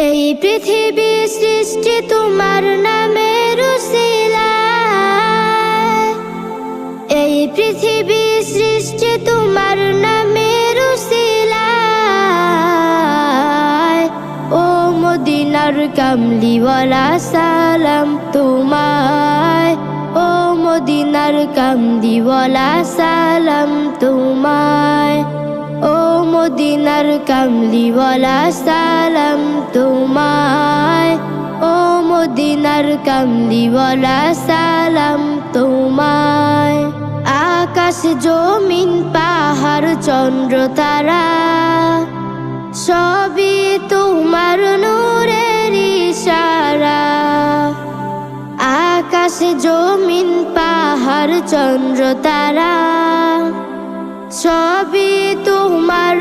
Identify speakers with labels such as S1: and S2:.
S1: এই পৃথিবী সৃষ্টি তোমার নামের উসিলায়, এই পৃথিবী সৃষ্টি তোমার নামের উসিলায়। ও মদিনার কামলিওয়ালা সালাম তোমায়, ও মদিনার কামলিওয়ালা সালাম তোমায়, ও মদিনার কামলিওয়ালা সালাম তোমায়, ও মদিনার কামলিওয়ালা সালাম তোমায়। আকাশ জমিন পাহাড় চন্দ্র তারা সবই তোমার নূরের ইশারা। আকাশ জমিন পাহাড় চন্দ্র তারা সবই তোমার